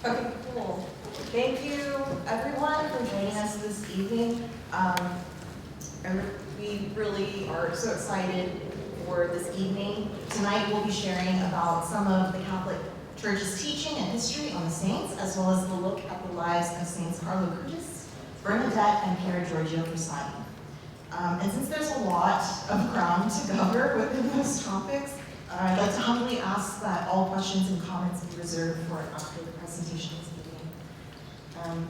Okay, cool. Thank you, everyone, for joining us this evening. We really are so excited for this evening. Tonight, we'll be sharing about some of the Catholic Church's teaching and history on the saints, as well as the look at the lives of Saints Carlo Curtis, Bernadette, and Pier Giorgio Frassati. And since there's a lot of ground to cover within those topics, I'd like to humbly ask that all questions and comments be reserved for after the presentation this evening.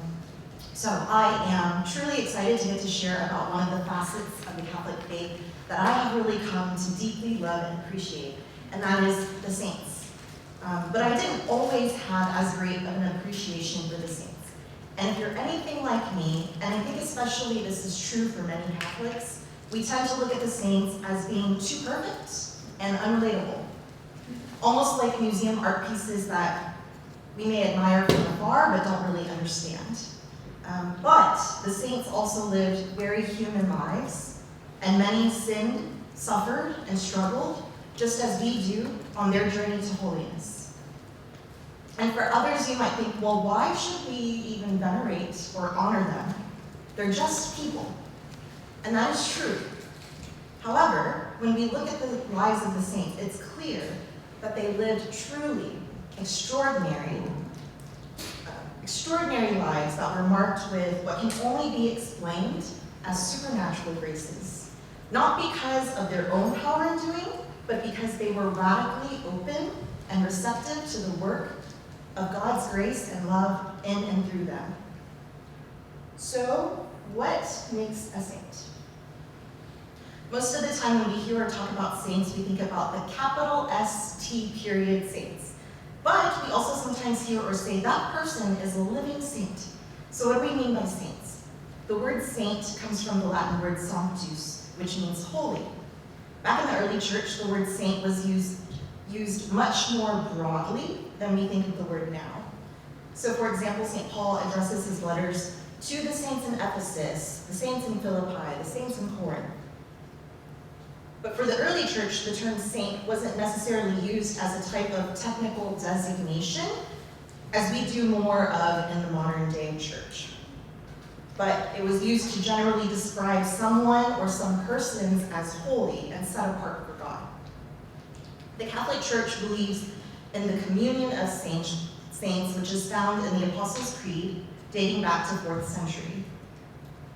So I am truly excited to get to share about one of the facets of the Catholic faith that I have really come to deeply love and appreciate, and that is the saints. But I didn't always have as great of an appreciation for the saints. And if you're anything like me, and I think especially this is true for many Catholics, we tend to look at the saints as being too perfect and unrelatable. Almost like museum art pieces that we may admire from afar but don't really understand. But the saints also lived very human lives, and many sinned, suffered, and struggled, just as we do on their journey to holiness. And for others, you might think, well, why should we even venerate or honor them? They're just people. And that is true. However, when we look at the lives of the saints, it's clear that they lived truly extraordinary lives that were marked with what can only be explained as supernatural graces. Not because of their own power in doing, but because they were radically open and receptive to the work of God's grace and love in and through them. So, what makes a saint? Most of the time when we hear or talk about saints, we think about the capital S-T period saints. But we also sometimes hear or say that person is a living saint. So what do we mean by saints? The word saint comes from the Latin word sanctus, which means holy. Back in the early church, the word saint was used much more broadly than we think of the word now. So for example, St. Paul addresses his letters to the saints in Ephesus, the saints in Philippi, the saints in Corinth. But for the early church, the term saint wasn't necessarily used as a type of technical designation, as we do more of in the modern day church. But it was used to generally describe someone or some persons as holy and set apart for God. The Catholic Church believes in the communion of saints, which is found in the Apostles' Creed, dating back to 4th century.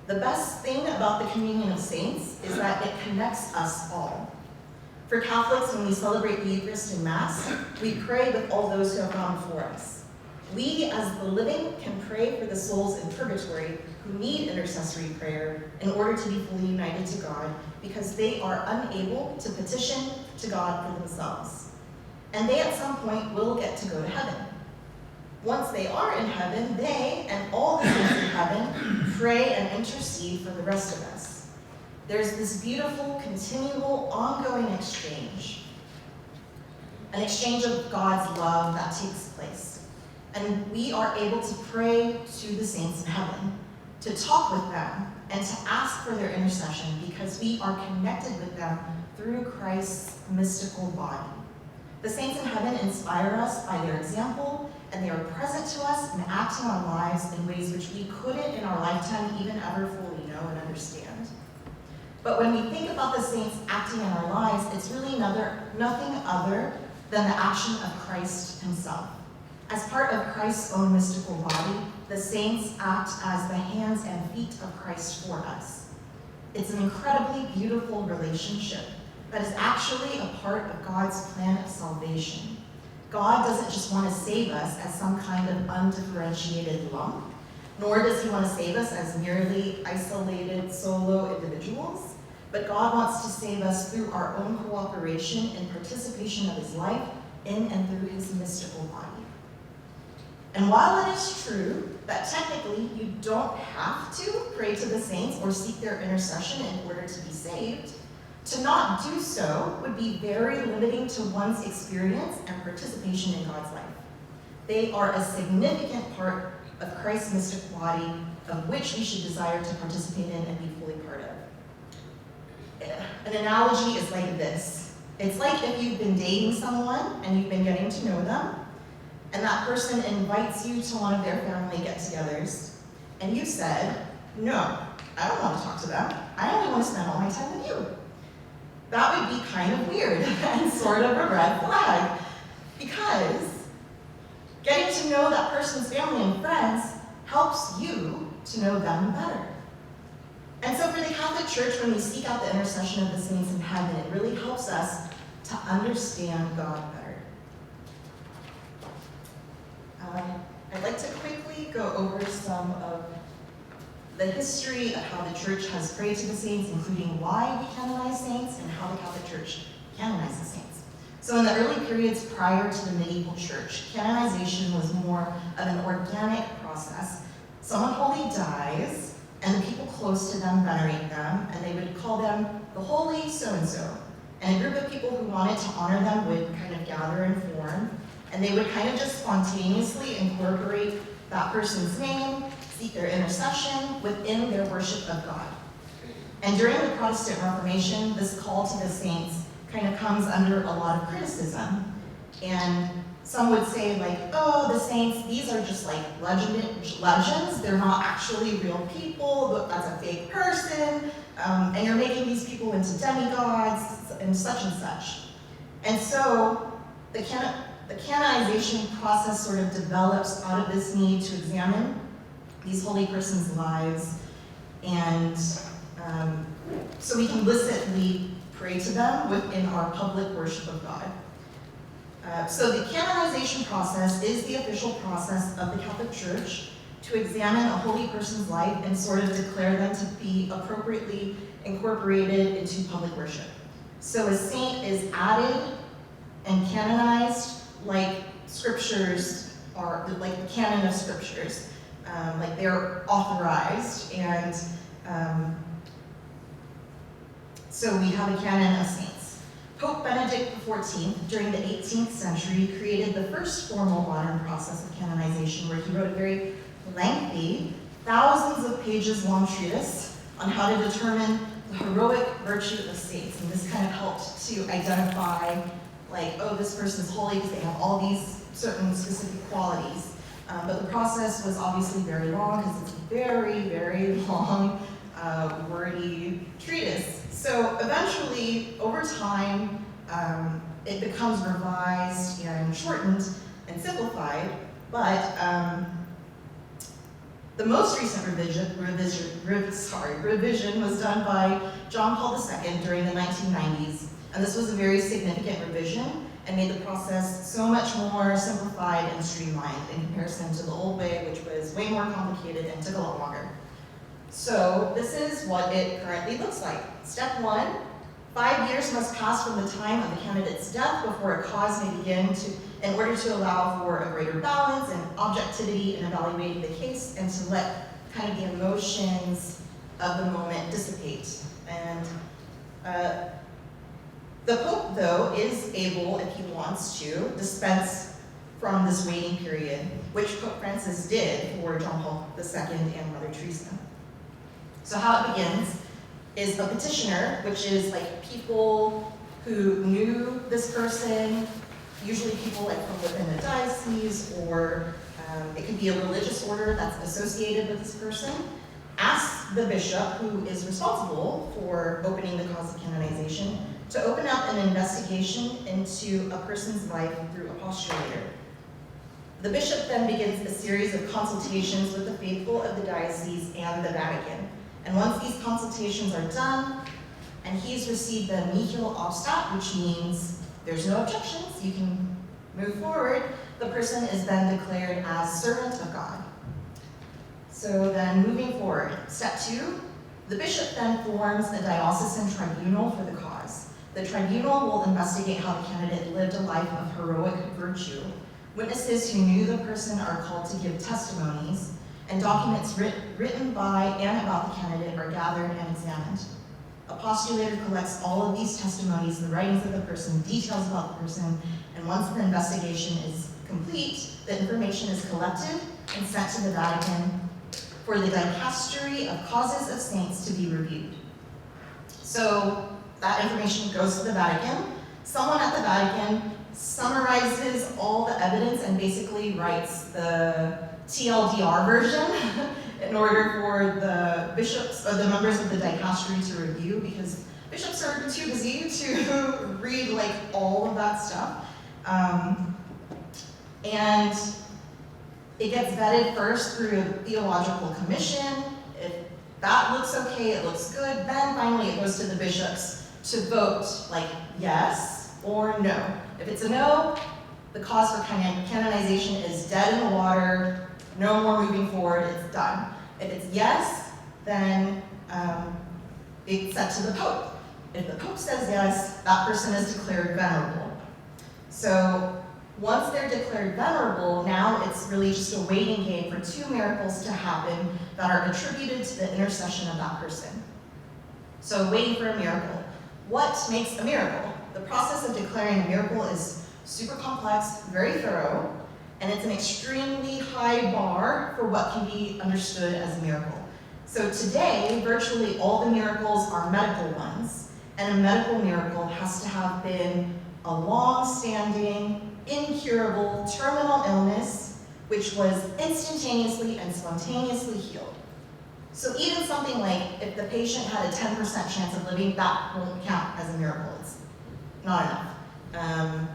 The best thing about the communion of saints is that it connects us all. For Catholics, when we celebrate the Eucharist and Mass, we pray with all those who have gone before us. We, as the living, can pray for the souls in purgatory who need intercessory prayer in order to be fully united to God, because they are unable to petition to God for themselves. And they at some point will get to go to heaven. Once they are in heaven, they and all the saints in heaven pray and intercede for the rest of us. There's this beautiful, continual, ongoing exchange. An exchange of God's love that takes place. And we are able to pray to the saints in heaven, to talk with them, and to ask for their intercession because we are connected with them through Christ's mystical body. The saints in heaven inspire us by their example, and they are present to us and act in our lives in ways which we couldn't in our lifetime even ever fully know and understand. But when we think about the saints acting in our lives, it's really nothing other than the action of Christ himself. As part of Christ's own mystical body, the saints act as the hands and feet of Christ for us. It's an incredibly beautiful relationship that is actually a part of God's plan of salvation. God doesn't just want to save us as some kind of undifferentiated lump, nor does he want to save us as merely isolated solo individuals, but God wants to save us through our own cooperation and participation of his life in and through his mystical body. And while it is true that technically you don't have to pray to the saints or seek their intercession in order to be saved, to not do so would be very limiting to one's experience and participation in God's life. They are a significant part of Christ's mystic body, of which we should desire to participate in and be fully part of. An analogy is like this. It's like if you've been dating someone and you've been getting to know them, and that person invites you to one of their family get-togethers, and you said, no, I don't want to talk to them. I only want to spend all my time with you. That would be kind of weird and sort of a red flag, because getting to know that person's family and friends helps you to know them better. And so for the Catholic Church, when we seek out the intercession of the saints in heaven, it really helps us to understand God better. I'd like to quickly go over some of the history of how the Church has prayed to the saints, including why we canonize saints and how the Catholic Church canonizes saints. So in the early periods prior to the medieval Church, canonization was more of an organic process. Someone holy dies, and the people close to them venerate them, and they would call them the holy so-and-so. And a group of people who wanted to honor them would kind of gather and form, and they would kind of just spontaneously incorporate that person's name, seek their intercession within their worship of God. And during the Protestant Reformation, this call to the saints kind of comes under a lot of criticism. And some would say, like, oh, the saints, these are just like legends. They're not actually real people. That's a fake person. And you're making these people into demigods and such and such. And so the canonization process sort of develops out of this need to examine these holy persons' lives, and so we can illicitly pray to them within our public worship of God. So the canonization process is the official process of the Catholic Church to examine a holy person's life and sort of declare them to be appropriately incorporated into public worship. So a saint is added and canonized like scriptures are, like the canon of scriptures. Like they're authorized, and so we have a canon of saints. Pope Benedict XIV, during the 18th century, created the first formal modern process of canonization, where he wrote a very lengthy, thousands of pages long treatise on how to determine the heroic virtue of saints. And this kind of helped to identify, like, oh, this person's holy because they have all these certain specific qualities. But the process was obviously very long because it's a very, very long, wordy treatise. So eventually, over time, it becomes revised and shortened and simplified. But the most recent revision was done by John Paul II during the 1990s. And this was a very significant revision and made the process so much more simplified and streamlined in comparison to the old way, which was way more complicated and took a lot longer. So this is what it currently looks like. Step 1, 5 years must pass from the time of the candidate's death before a cause may begin in order to allow for a greater balance and objectivity in evaluating the case and to let kind of the emotions of the moment dissipate. And the Pope, though, is able, if he wants to, dispense from this waiting period, which Pope Francis did for John Paul II and Mother Teresa. So how it begins is a petitioner, which is like people who knew this person, usually people like from within a diocese, or it could be a religious order that's associated with this person, asks the bishop, who is responsible for opening the cause of canonization, to open up an investigation into a person's life through a postulator. The bishop then begins a series of consultations with the faithful of the diocese and the Vatican. And once these consultations are done, and he's received the nihil obstat, which means there's no objections, you can move forward, the person is then declared as servant of God. So then moving forward, step 2, the bishop then forms a diocesan tribunal for the cause. The tribunal will investigate how the candidate lived a life of heroic virtue. Witnesses who knew the person are called to give testimonies, and documents written by and about the candidate are gathered and examined. A postulator collects all of these testimonies, the writings of the person, details about the person, and once the investigation is complete, the information is collected and sent to the Vatican for the dicastery of causes of saints to be reviewed. So that information goes to the Vatican. Someone at the Vatican summarizes all the evidence and basically writes the TLDR version in order for the bishops or the members of the dicastery to review, because bishops are too busy to read like all of that stuff. And it gets vetted first through a theological commission. If that looks okay, it looks good, then finally it goes to the bishops to vote like yes or no. If it's a no, the cause for canonization is dead in the water, no more moving forward, it's done. If it's yes, then it's sent to the Pope. If the Pope says yes, that person is declared venerable. So once they're declared venerable, now it's really just a waiting game for 2 miracles to happen that are attributed to the intercession of that person. So waiting for a miracle. What makes a miracle? The process of declaring a miracle is super complex, very thorough, and it's an extremely high bar for what can be understood as a miracle. So today, virtually all the miracles are medical ones, and a medical miracle has to have been a long-standing, incurable, terminal illness, which was instantaneously and spontaneously healed. So even something like if the patient had a 10% chance of living, that won't count as a miracle. It's not enough.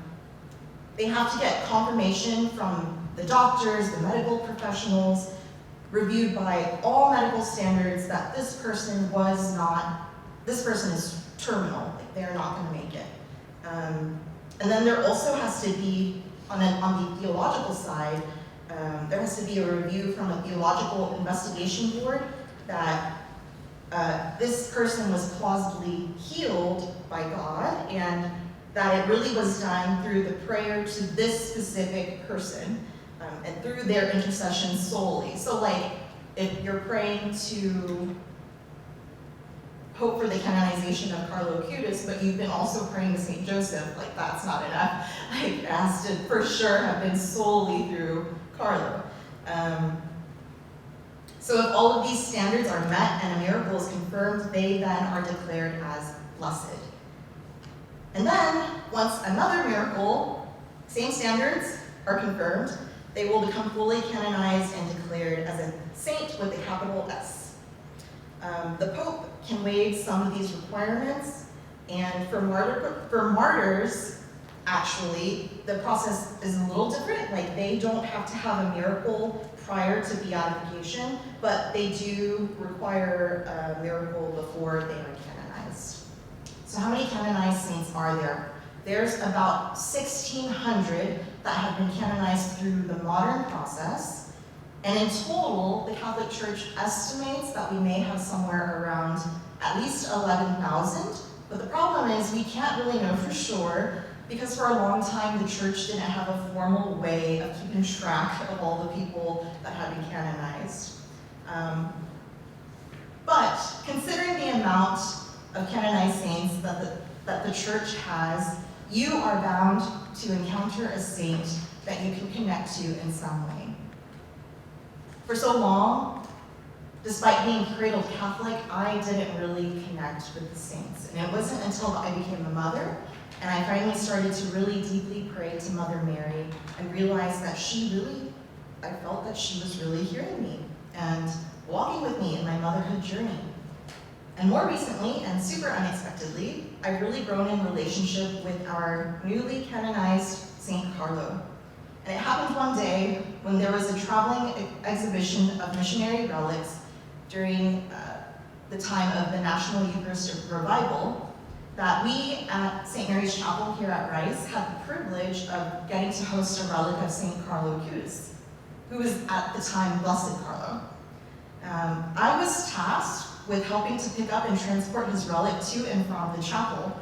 They have to get confirmation from the doctors, the medical professionals, reviewed by all medical standards that this person is terminal, like they're not going to make it. And then there also has to be, on the theological side, there has to be a review from a theological investigation board that this person was plausibly healed by God, and that it really was done through the prayer to this specific person, and through their intercession solely. So like, if you're praying to hope for the canonization of Carlo Acutis, but you've been also praying to St. Joseph, like that's not enough. Like, it has to for sure have been solely through Carlo. So if all of these standards are met and a miracle is confirmed, they then are declared as blessed. And then, once another miracle, same standards, are confirmed, they will become fully canonized and declared as a saint with a capital S. The Pope can waive some of these requirements, and for martyrs, actually, the process is a little different. Like, they don't have to have a miracle prior to beatification, but they do require a miracle before they are canonized. So how many canonized saints are there? There's about 1,600 that have been canonized through the modern process. And in total, the Catholic Church estimates that we may have somewhere around at least 11,000. But the problem is we can't really know for sure, because for a long time the Church didn't have a formal way of keeping track of all the people that had been canonized. But considering the amount of canonized saints that the Church has, you are bound to encounter a saint that you can connect to in some way. For so long, despite being cradled Catholic, I didn't really connect with the saints. And it wasn't until I became a mother and I finally started to really deeply pray to Mother Mary and realized that I felt that she was really hearing me and walking with me in my motherhood journey. And more recently, and super unexpectedly, I've really grown in relationship with our newly canonized St. Carlo. And it happened one day when there was a traveling exhibition of missionary relics during the time of the National Eucharistic Revival, that we at St. Mary's Chapel here at Rice had the privilege of getting to host a relic of St. Carlo Acutis, who was at the time Blessed Carlo. I was tasked with helping to pick up and transport his relic to and from the chapel.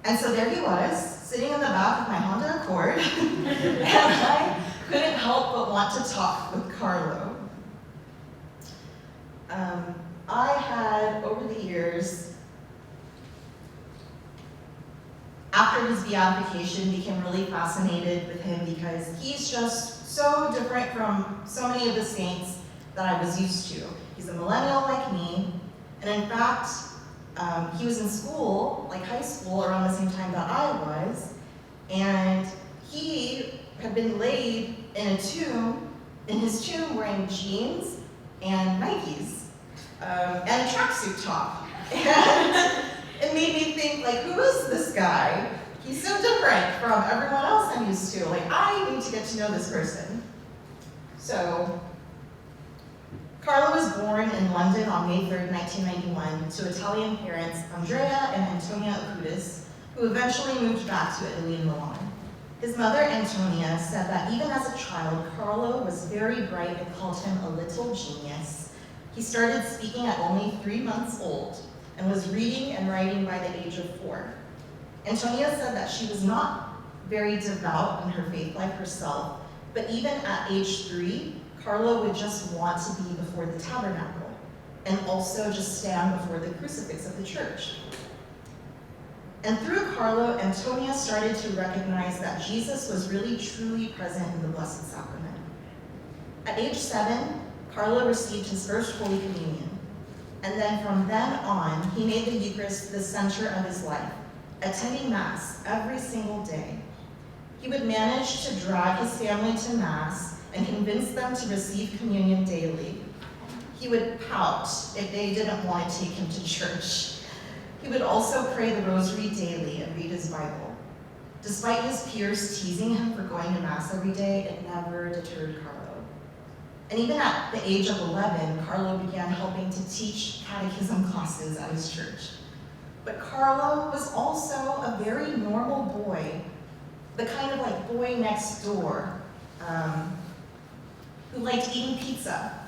And so there he was, sitting in the back of my Honda Accord, and I couldn't help but want to talk with Carlo. I had, over the years, after his beatification, became really fascinated with him because he's just so different from so many of the saints that I was used to. He's a millennial like me, and in fact, he was in school, like high school, around the same time that I was, And he had been laid in his tomb wearing jeans and Nikes, and a tracksuit top. And it made me think, like, who is this guy? He's so different from everyone else I'm used to. Like, I need to get to know this person. So, Carlo was born in London on May 3rd, 1991, to Italian parents Andrea and Antonia Acutis, who eventually moved back to Italy in Milan. His mother, Antonia, said that even as a child, Carlo was very bright and called him a little genius. He started speaking at only 3 months old and was reading and writing by the age of 4. Antonia said that she was not very devout in her faith life herself, but even at age 3, Carlo would just want to be before the tabernacle and also just stand before the crucifix of the church. And through Carlo, Antonia started to recognize that Jesus was really truly present in the Blessed Sacrament. At age 7, Carlo received his first Holy Communion. And then from then on, he made the Eucharist the center of his life, attending Mass every single day. He would manage to drag his family to Mass and convince them to receive communion daily. He would pout if they didn't want to take him to church. He would also pray the rosary daily and read his Bible. Despite his peers teasing him for going to Mass every day, it never deterred Carlo. And even at the age of 11, Carlo began helping to teach catechism classes at his church. But Carlo was also a very normal boy, the kind of like boy next door, who liked eating pizza.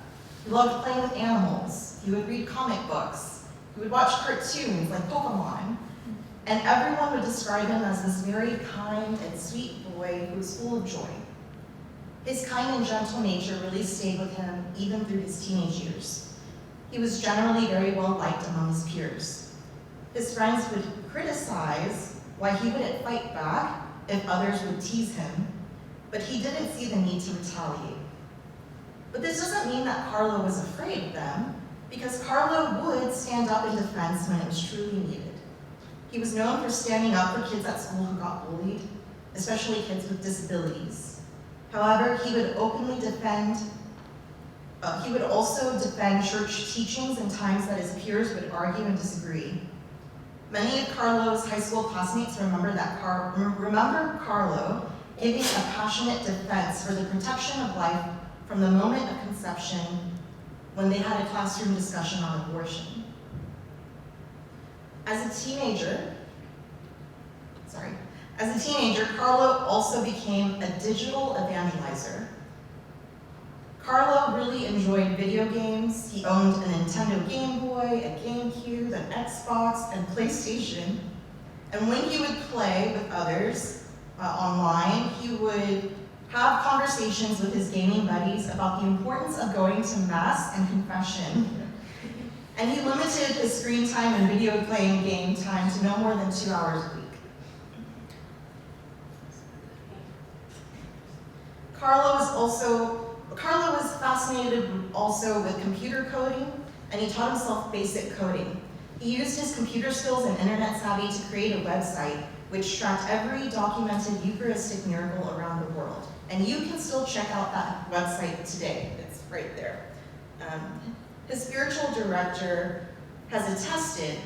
He loved playing with animals. He would read comic books. He would watch cartoons like Pokemon. And everyone would describe him as this very kind and sweet boy who was full of joy. His kind and gentle nature really stayed with him even through his teenage years. He was generally very well liked among his peers. His friends would criticize why he wouldn't fight back if others would tease him, but he didn't see the need to retaliate. But this doesn't mean that Carlo was afraid of them, because Carlo would stand up in defense when it was truly needed. He was known for standing up for kids at school who got bullied, especially kids with disabilities. However, he would also defend church teachings in times that his peers would argue and disagree. Many of Carlo's high school classmates remember Carlo giving a passionate defense for the protection of life from the moment of conception when they had a classroom discussion on abortion. As a teenager, Carlo also became a digital evangelizer. Carlo really enjoyed video games. He owned a Nintendo Game Boy, a GameCube, an Xbox, and PlayStation. And when he would play with others online, he would have conversations with his gaming buddies about the importance of going to Mass and confession. And he limited his screen time and video playing game time to no more than 2 hours a week. Carlo was fascinated also with computer coding, and he taught himself basic coding. He used his computer skills and internet savvy to create a website which tracked every documented Eucharistic miracle around the world. And you can still check out that website today. It's right there. His spiritual director has attested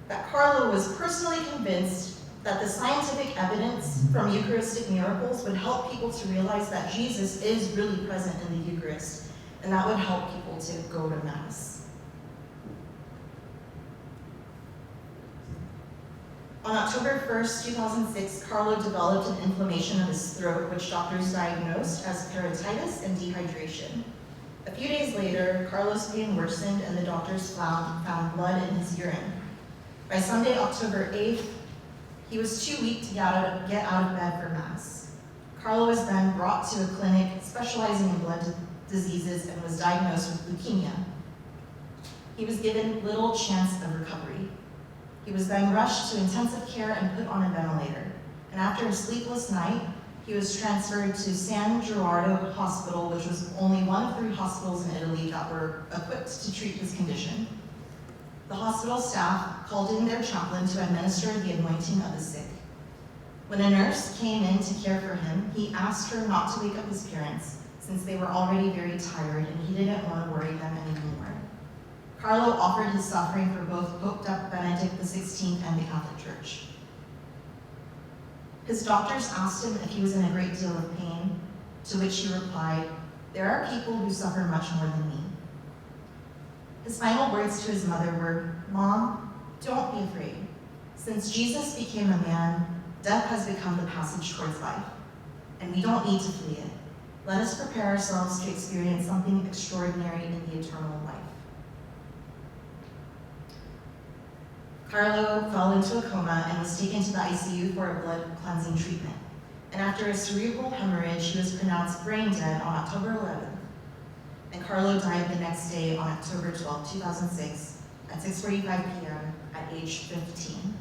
that Carlo was personally convinced that the scientific evidence from Eucharistic miracles would help people to realize that Jesus is really present in the Eucharist, and that would help people to go to Mass. On October 1st, 2006, Carlo developed an inflammation of his throat, which doctors diagnosed as parotitis and dehydration. A few days later, Carlo's pain worsened and the doctors found blood in his urine. By Sunday, October 8th, he was too weak to get out of bed for Mass. Carlo was then brought to a clinic specializing in blood diseases and was diagnosed with leukemia. He was given little chance of recovery. He was then rushed to intensive care and put on a ventilator. And after a sleepless night, he was transferred to San Gerardo Hospital, which was only one of 3 hospitals in Italy that were equipped to treat his condition. The hospital staff called in their chaplain to administer the anointing of the sick. When a nurse came in to care for him, he asked her not to wake up his parents, since they were already very tired and he didn't want to worry them anymore. Carlo offered his suffering for both Pope Benedict XVI and the Catholic Church. His doctors asked him if he was in a great deal of pain, to which he replied, "There are people who suffer much more than me." His final words to his mother were, "Mom, don't be afraid. Since Jesus became a man, death has become the passage towards life, and we don't need to flee it. Let us prepare ourselves to experience something extraordinary in the eternal life." Carlo fell into a coma and was taken to the ICU for a blood cleansing treatment. And after a cerebral hemorrhage, he was pronounced brain dead on October 11th. And Carlo died the next day on October 12, 2006, at 6:45 p.m. at age 15.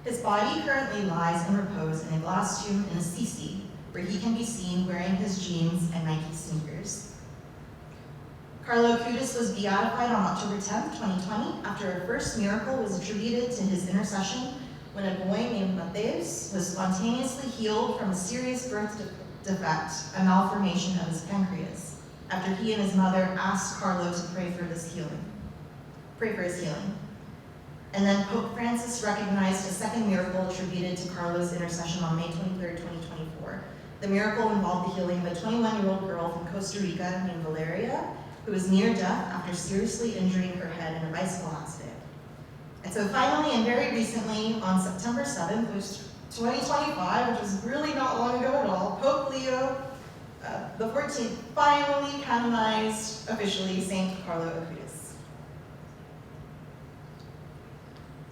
His body currently lies in repose in a glass tomb in Assisi, where he can be seen wearing his jeans and Nike sneakers. Carlo Acutis was beatified on October 10, 2020, after a first miracle was attributed to his intercession when a boy named Mattheus was spontaneously healed from a serious birth defect, a malformation of his pancreas, after he and his mother asked Carlo to pray for his healing. And then Pope Francis recognized a second miracle attributed to Carlo's intercession on May 23, 2024. The miracle involved the healing of a 21-year-old girl from Costa Rica named Valeria, who was near death after seriously injuring her head in a bicycle accident. And so finally, and very recently, on September 7th, which 2025, which was really not long ago at all, Pope Leo the 14th finally canonized officially Saint Carlo Acutis.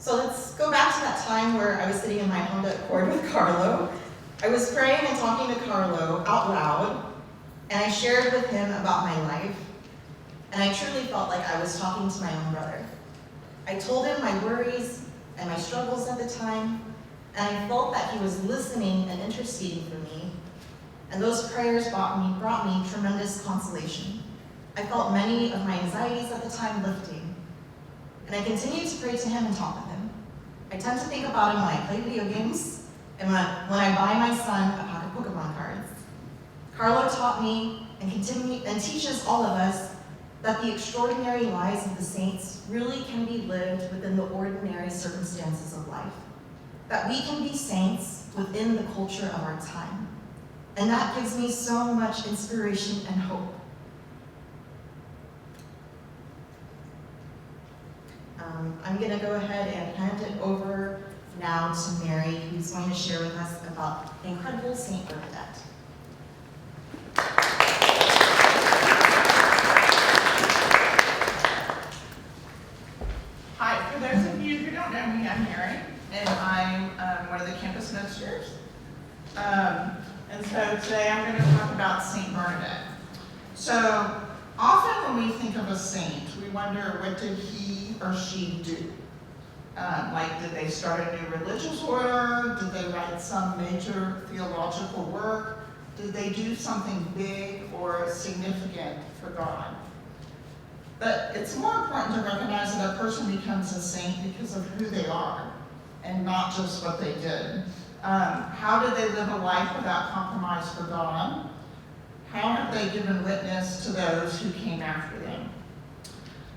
So let's go back to that time where I was sitting in my Honda Accord with Carlo. I was praying and talking to Carlo out loud, and I shared with him about my life, and I truly felt like I was talking to my own brother. I told him my worries and my struggles at the time, and I felt that he was listening and interceding for me, and those prayers brought me tremendous consolation. I felt many of my anxieties at the time lifting, and I continued to pray to him and talk with him. I tend to think about him when I play video games, and when I buy my son a pack of Pokemon cards. Carlo taught me and teaches all of us that the extraordinary lives of the saints really can be lived within the ordinary circumstances of life. That we can be saints within the culture of our time. And that gives me so much inspiration and hope. I'm going to go ahead and hand it over now to Mary, who's going to share with us about the incredible Saint Bernadette. Hi, for those of you who don't know me, I'm Mary, and I'm one of the campus ministers. And so today I'm going to talk about Saint Bernadette. So often when we think of a saint, we wonder, what did he or she do? Like, did they start a new religious order? Did they write some major theological work? Did they do something big or significant for God? But it's more important to recognize that a person becomes a saint because of who they are and not just what they did. How did they live a life without compromise for God? How have they given witness to those who came after them?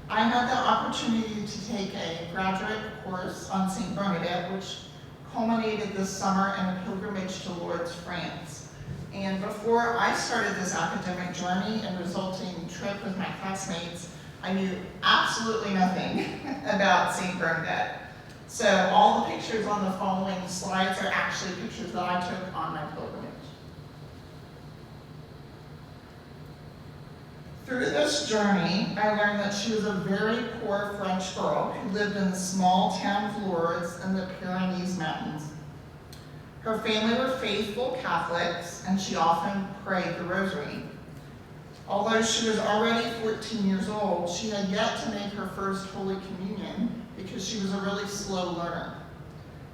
I had the opportunity to take a graduate course on Saint Bernadette, which culminated this summer in a pilgrimage to Lourdes, France. And before I started this academic journey and resulting trip with my classmates, I knew absolutely nothing about Saint Bernadette. So all the pictures on the following slides are actually pictures that I took on my pilgrimage. Through this journey, I learned that she was a very poor French girl who lived in the small town of Lourdes in the Pyrenees Mountains. Her family were faithful Catholics, and she often prayed the rosary. Although she was already 14 years old, she had yet to make her first Holy Communion because she was a really slow learner.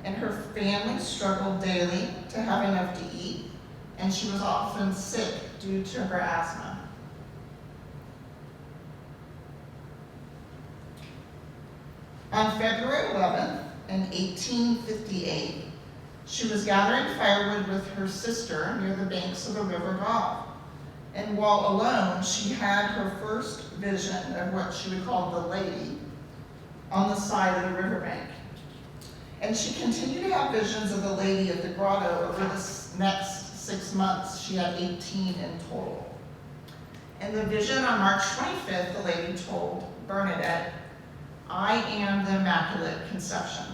And her family struggled daily to have enough to eat, and she was often sick due to her asthma. On February 11th, in 1858, She was gathering firewood with her sister near the banks of the river Goff. And while alone, she had her first vision of what she would call the lady on the side of the riverbank. And she continued to have visions of the lady at the grotto over the next 6 months. She had 18 in total. In the vision on March 25th, the lady told Bernadette, "I am the Immaculate Conception."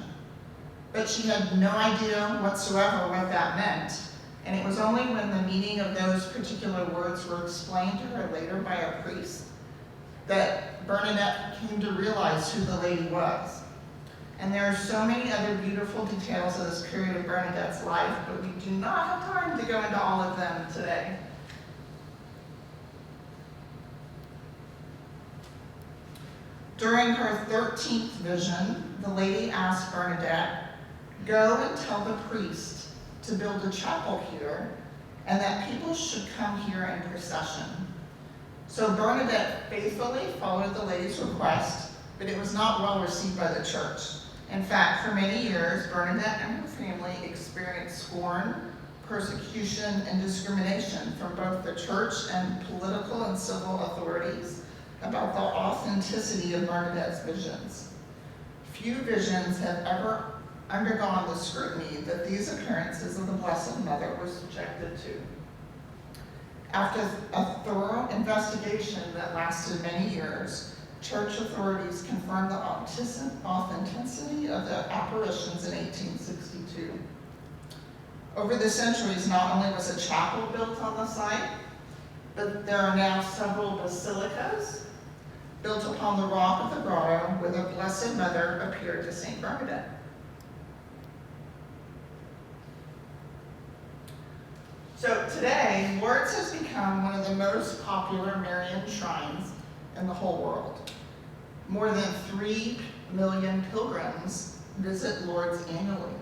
But she had no idea whatsoever what that meant. And it was only when the meaning of those particular words were explained to her later by a priest that Bernadette came to realize who the lady was. And there are so many other beautiful details of this period of Bernadette's life, but we do not have time to go into all of them today. During her 13th vision, the lady asked Bernadette, "Go and tell the priest to build a chapel here and that people should come here in procession." So Bernadette faithfully followed the lady's request, but it was not well received by the church. In fact, for many years, Bernadette and her family experienced scorn, persecution, and discrimination from both the church and political and civil authorities about the authenticity of Bernadette's visions. Few visions have ever undergone the scrutiny that these appearances of the Blessed Mother were subjected to. After a thorough investigation that lasted many years, church authorities confirmed the authenticity of the apparitions in 1862. Over the centuries, not only was a chapel built on the site, but there are now several basilicas built upon the rock of the grotto where the Blessed Mother appeared to Saint Bernadette. So today, Lourdes has become one of the most popular Marian shrines in the whole world. More than 3 million pilgrims visit Lourdes annually.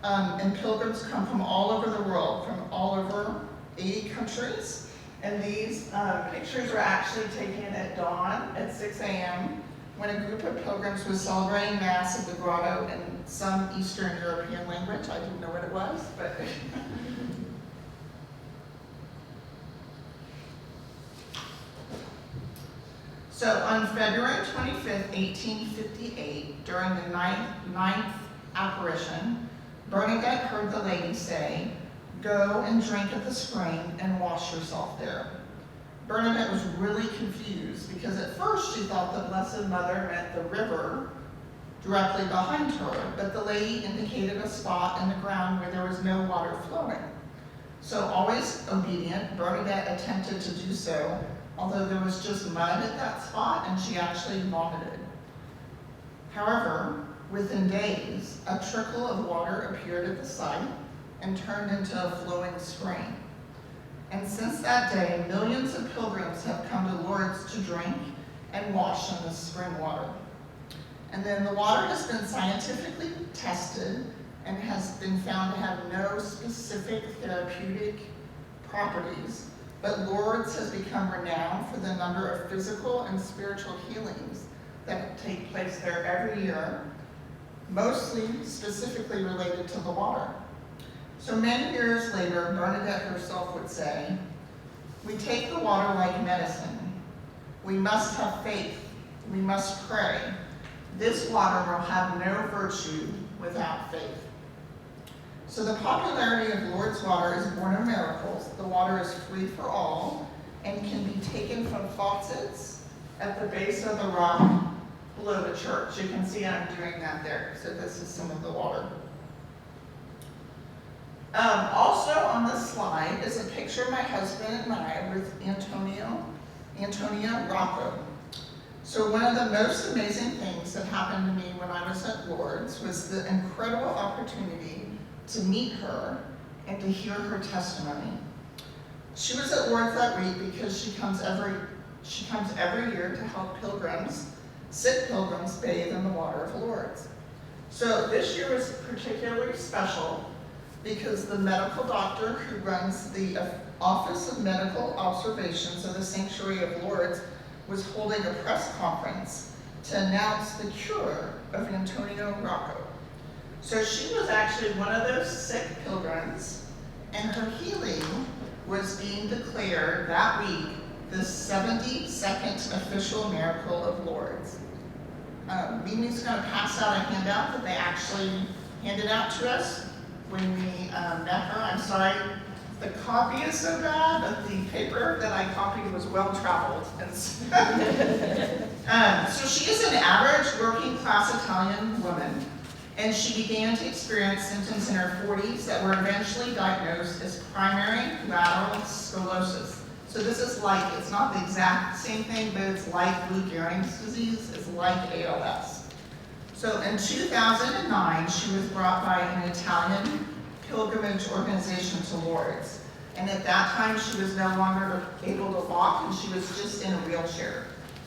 And pilgrims come from all over the world, from all over 80 countries. And these pictures were actually taken at dawn at 6 a.m. when a group of pilgrims was celebrating Mass at the grotto in some Eastern European language. I didn't know what it was, but So on February 25th, 1858, during the ninth apparition, Bernadette heard the lady say, "Go and drink at the spring and wash yourself there." Bernadette was really confused because at first she thought the Blessed Mother meant the river directly behind her, but the lady indicated a spot in the ground where there was no water flowing. So always obedient, Bernadette attempted to do so, although there was just mud at that spot and she actually vomited. However, within days, a trickle of water appeared at the site and turned into a flowing spring. And since that day, millions of pilgrims have come to Lourdes to drink and wash in this spring water. And then the water has been scientifically tested and has been found to have no specific therapeutic properties. But Lourdes has become renowned for the number of physical and spiritual healings that take place there every year, mostly specifically related to the water. So many years later, Bernadette herself would say, "We take the water like medicine. We must have faith. We must pray. This water will have no virtue without faith." So the popularity of Lourdes water is born of miracles. The water is free for all and can be taken from faucets at the base of the rock below the church. You can see I'm doing that there. So this is some of the water. Also on this slide is a picture of my husband and I with Antonia Rocco. So one of the most amazing things that happened to me when I was at Lourdes was the incredible opportunity to meet her and to hear her testimony. She was at Lourdes that week because she comes every year to help sick pilgrims bathe in the water of Lourdes. So this year was particularly special because the medical doctor who runs the Office of Medical Observations of the Sanctuary of Lourdes was holding a press conference to announce the cure of Antonio Rocco. So she was actually one of those sick pilgrims, and her healing was being declared that week the 72nd official miracle of Lourdes. Mimi's going to pass out a handout that they actually handed out to us when we met her. I'm sorry, the copy is so bad, but the paper that I copied was well traveled. So she is an average working class Italian woman, and she began to experience symptoms in her 40s that were eventually diagnosed as primary lateral sclerosis. So this is like, it's not the exact same thing, but it's like Lou Gehrig's disease, it's like ALS. So in 2009, she was brought by an Italian pilgrimage organization to Lourdes. And at that time, she was no longer able to walk, and she was just in a wheelchair.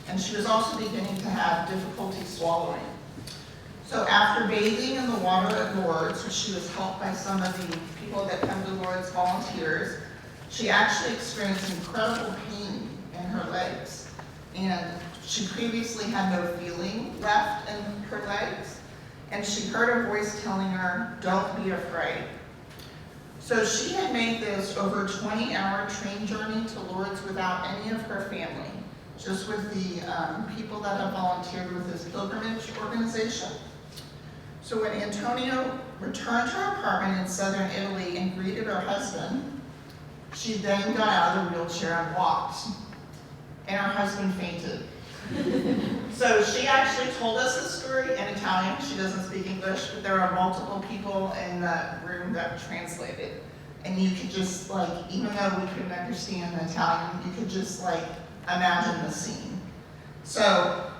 And she was also beginning to have difficulty swallowing. So after bathing in the water at Lourdes, where she was helped by some of the people that come to Lourdes, volunteers, she actually experienced incredible pain in her legs. And she previously had no feeling left in her legs. And she heard a voice telling her, "Don't be afraid." So she had made this over 20-hour train journey to Lourdes without any of her family, just with the people that have volunteered with this pilgrimage organization. So when Antonio returned to her apartment in southern Italy and greeted her husband, she then got out of the wheelchair and walked, and her husband fainted. So she actually told us this story in Italian. She doesn't speak English, but there are multiple people in that room that translated. And you could just like, even though we couldn't understand Italian, you could just like imagine the scene. So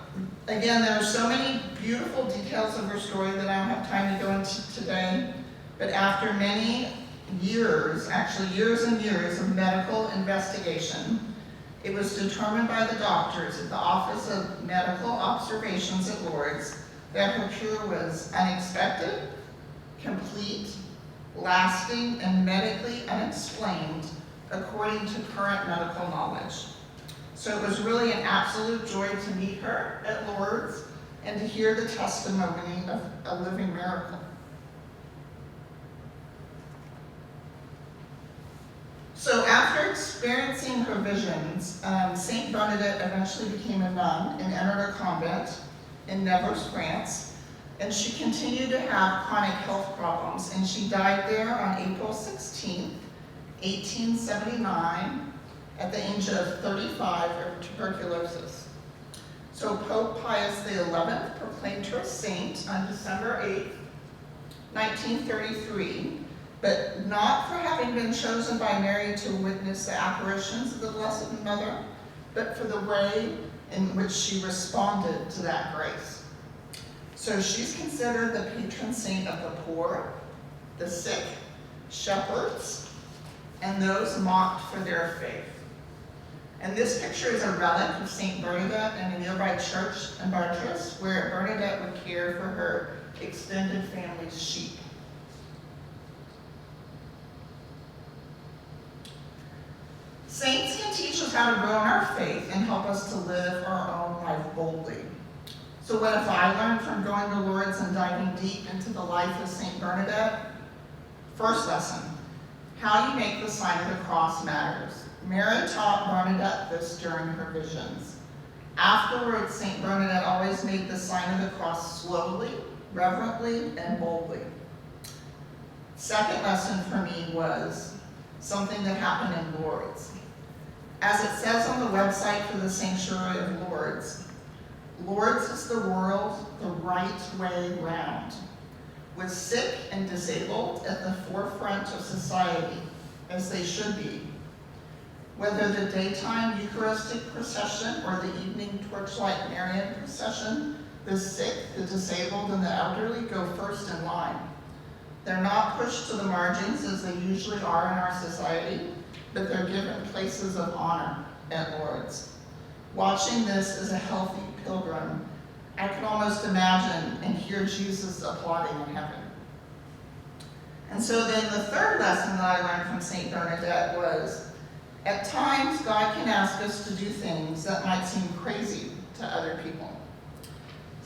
again, there are so many beautiful details of her story that I don't have time to go into today. But after many years, actually years and years of medical investigation, it was determined by the doctors at the Office of Medical Observations at Lourdes that her cure was unexpected, complete, lasting, and medically unexplained according to current medical knowledge. So it was really an absolute joy to meet her at Lourdes and to hear the testimony of a living miracle. So after experiencing her visions, Saint Bernadette eventually became a nun and entered a convent in Nevers, France. And she continued to have chronic health problems, and she died there on April 16, 1879, at the age of 35 of tuberculosis. So Pope Pius XI proclaimed her a saint on December 8, 1933, but not for having been chosen by Mary to witness the apparitions of the Blessed Mother, but for the way in which she responded to that grace. So she's considered the patron saint of the poor, the sick, shepherds, and those mocked for their faith. And this picture is a relic of Saint Bernadette in a nearby church in Bartras, where Bernadette would care for her extended family's sheep. Saints can teach us how to grow in our faith and help us to live our own life boldly. So what have I learned from going to Lourdes and diving deep into the life of Saint Bernadette? First lesson, how you make the sign of the cross matters. Mary taught Bernadette this during her visions. Afterwards, Saint Bernadette always made the sign of the cross slowly, reverently, and boldly. Second lesson for me was something that happened in Lourdes. As it says on the website for the Sanctuary of Lourdes, Lourdes is the world the right way round, with sick and disabled at the forefront of society, as they should be. Whether the daytime Eucharistic procession or the evening torchlight Marian procession, the sick, the disabled, and the elderly go first in line. They're not pushed to the margins as they usually are in our society, but they're given places of honor at Lourdes. Watching this as a healthy pilgrim, I can almost imagine and hear Jesus applauding in heaven. And so then the third lesson that I learned from Saint Bernadette was, at times God can ask us to do things that might seem crazy to other people.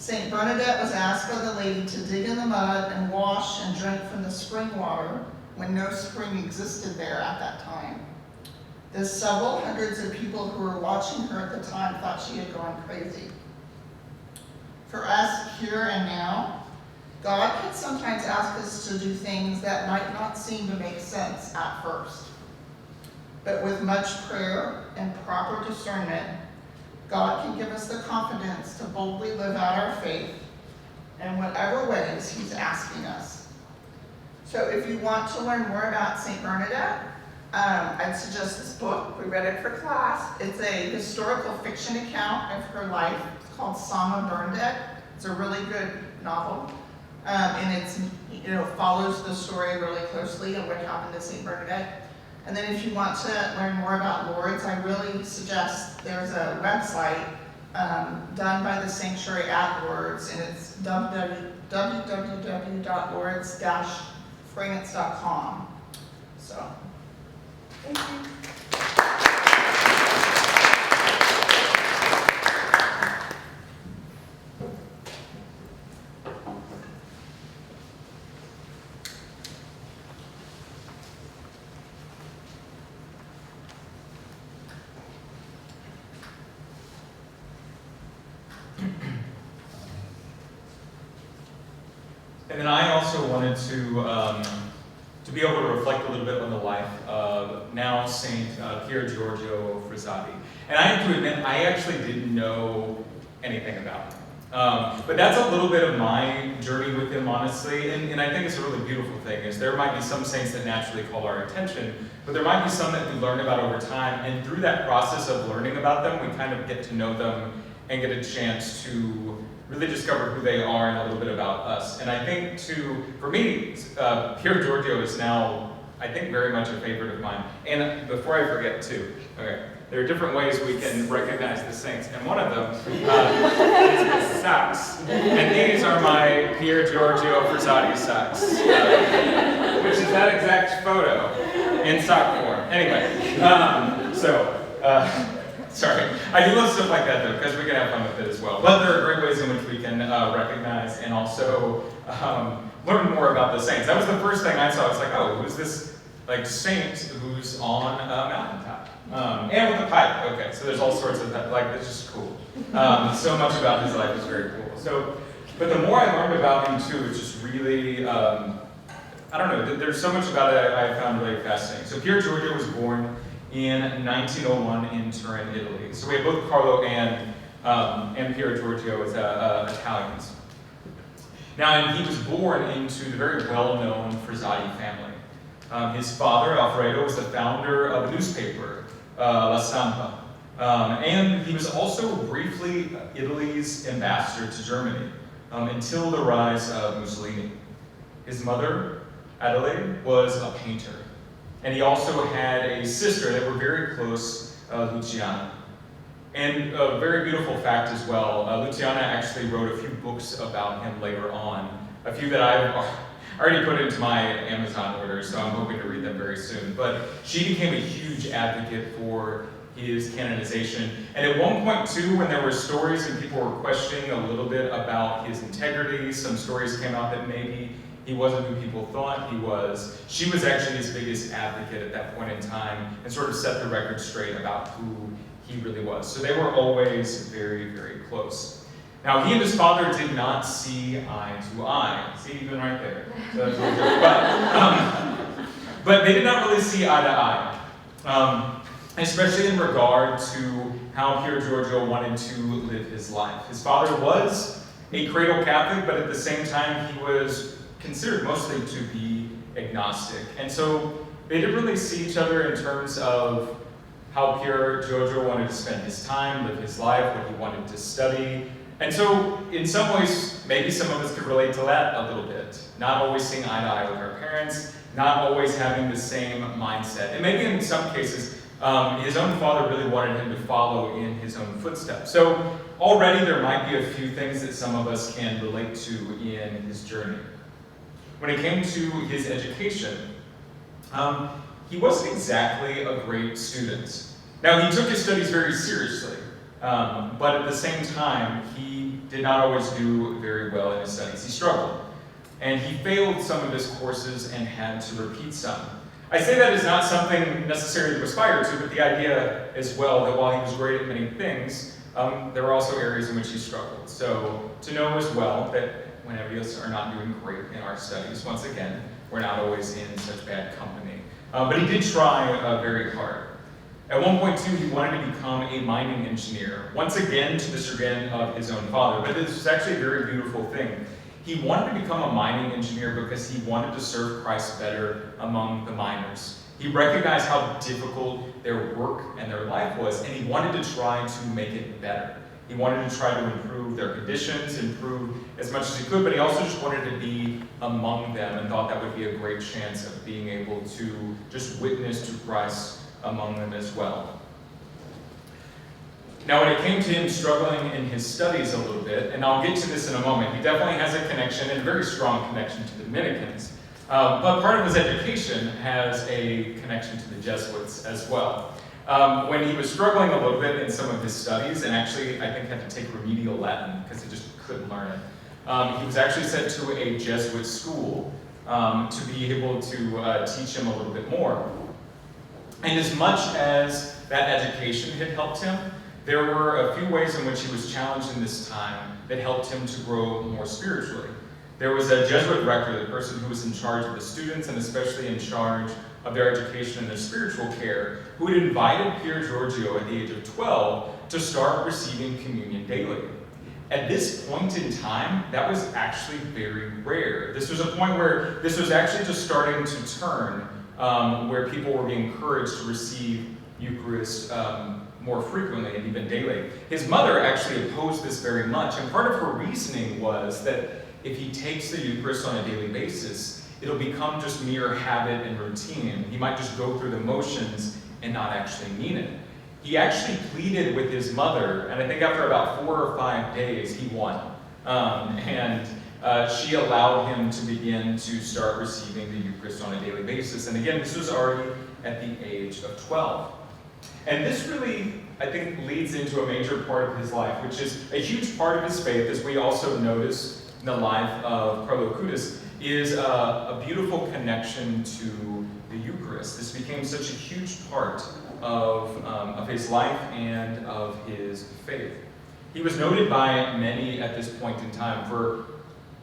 Saint Bernadette was asked by the lady to dig in the mud and wash and drink from the spring water when no spring existed there at that time. The several hundreds of people who were watching her at the time thought she had gone crazy. For us, here and now, God can sometimes ask us to do things that might not seem to make sense at first. But with much prayer and proper discernment, God can give us the confidence to boldly live out our faith in whatever ways He's asking us. So if you want to learn more about Saint Bernadette, I'd suggest this book. We read it for class. It's a historical fiction account of her life. It's called Song of Bernadette. It's a really good novel. And it's, follows the story really closely of what happened to Saint Bernadette. And then if you want to learn more about Lourdes, I really suggest there's a website done by the Sanctuary at Lourdes, and it's www.lourdes-france.com. So, thank you. And then I also wanted to be able to reflect a little bit on the life of now Saint Pier Giorgio Frassati. And I have to admit, I actually didn't know anything about him. But that's a little bit of my journey with him, honestly, and I think it's a really beautiful thing, is there might be some saints that naturally call our attention, but there might be some that we learn about over time, and through that process of learning about them, we kind of get to know them and get a chance to really discover who they are and a little bit about us. And I think for me, Pier Giorgio is now, I think, very much a favorite of mine. And before I forget too, okay, there are different ways we can recognize the saints, and one of them is the socks. And these are my Pier Giorgio Frassati socks, which is that exact photo in sock form. Anyway, sorry, I do love stuff like that though, because we can have fun with it as well. But there are great ways in which we can recognize and also learn more about the saints. That was the first thing I saw. It's like, oh, who's this saint who's on a mountaintop? And with a pipe. Okay, so there's all sorts of that. It's just cool. So much about his life is very cool. But the more I learned about him too, it's just really, I don't know. There's so much about it I found really fascinating. So Pier Giorgio was born in 1901 in Turin, Italy. So we have both Carlo and Pier Giorgio as Italians. Now, he was born into the very well-known Frassati family. His father, Alfredo, was the founder of a newspaper, La Stampa. And he was also briefly Italy's ambassador to Germany until the rise of Mussolini. His mother, Adelaide, was a painter. And he also had a sister that were very close, Luciana. And a very beautiful fact as well, Luciana actually wrote a few books about him later on, a few that I've already put into my Amazon order, so I'm hoping to read them very soon. But she became a huge advocate for his canonization. And at one point too, when there were stories and people were questioning a little bit about his integrity, some stories came out that maybe he wasn't who people thought he was. She was actually his biggest advocate at that point in time and sort of set the record straight about who he really was. So they were always very, very close. Now, he and his father did not see eye to eye. See, even right there. So that's a little joke. But they did not really see eye to eye, especially in regard to how Pier Giorgio wanted to live his life. His father was a cradle Catholic, but at the same time, he was considered mostly to be agnostic. And so they didn't really see each other in terms of how Pier Giorgio wanted to spend his time, live his life, what he wanted to study. And so, in some ways, maybe some of us could relate to that a little bit. Not always seeing eye to eye with our parents, not always having the same mindset. And maybe in some cases, his own father really wanted him to follow in his own footsteps. So already there might be a few things that some of us can relate to in his journey. When it came to his education, he wasn't exactly a great student. Now, he took his studies very seriously, but at the same time, he did not always do very well in his studies. He struggled. And he failed some of his courses and had to repeat some. I say that is not something necessarily to aspire to, but the idea as well that while he was great at many things, there were also areas in which he struggled. So to know as well that when any of us are not doing great in our studies, once again, we're not always in such bad company. But he did try very hard. At one point, too, he wanted to become a mining engineer, once again to the chagrin of his own father. But this was actually a very beautiful thing. He wanted to become a mining engineer because he wanted to serve Christ better among the miners. He recognized how difficult their work and their life was, and he wanted to try to make it better. He wanted to try to improve their conditions, improve as much as he could, but he also just wanted to be among them and thought that would be a great chance of being able to just witness to Christ among them as well. Now, when it came to him struggling in his studies a little bit, and I'll get to this in a moment, he definitely has a connection, and a very strong connection to the Dominicans. But part of his education has a connection to the Jesuits as well. When he was struggling a little bit in some of his studies, and actually I think had to take remedial Latin because he just couldn't learn it, he was actually sent to a Jesuit school to be able to teach him a little bit more. And as much as that education had helped him, there were a few ways in which he was challenged in this time that helped him to grow more spiritually. There was a Jesuit rector, the person who was in charge of the students and especially in charge of their education and their spiritual care, who had invited Pier Giorgio at the age of 12 to start receiving communion daily. At this point in time, that was actually very rare. This was a point where this was actually just starting to turn, where people were being encouraged to receive Eucharist more frequently and even daily. His mother actually opposed this very much, and part of her reasoning was that if he takes the Eucharist on a daily basis, it'll become just mere habit and routine. He might just go through the motions and not actually mean it. He actually pleaded with his mother, and I think after about 4 or 5 days, he won. She allowed him to begin to start receiving the Eucharist on a daily basis. And again, this was already at the age of 12. And this really, I think, leads into a major part of his life, which is a huge part of his faith, as we also notice in the life of Carlo Acutis, is a beautiful connection to the Eucharist. This became such a huge part of his life and of his faith. He was noted by many at this point in time for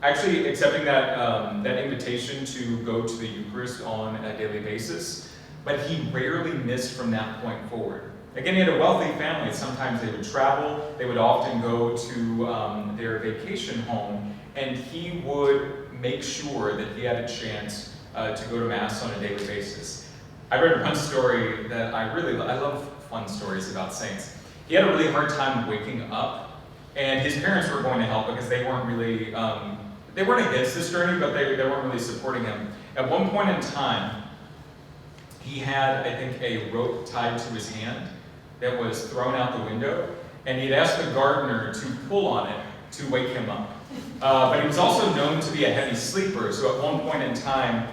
actually accepting that invitation to go to the Eucharist on a daily basis, but he rarely missed from that point forward. Again, he had a wealthy family. Sometimes they would travel. They would often go to their vacation home, and he would make sure that he had a chance to go to Mass on a daily basis. I read one story that I love fun stories about saints. He had a really hard time waking up, and his parents were going to help because they weren't really, they weren't against this journey, but they weren't really supporting him. At one point in time, he had, I think, a rope tied to his hand that was thrown out the window, and he'd asked the gardener to pull on it to wake him up. But he was also known to be a heavy sleeper, so at one point in time,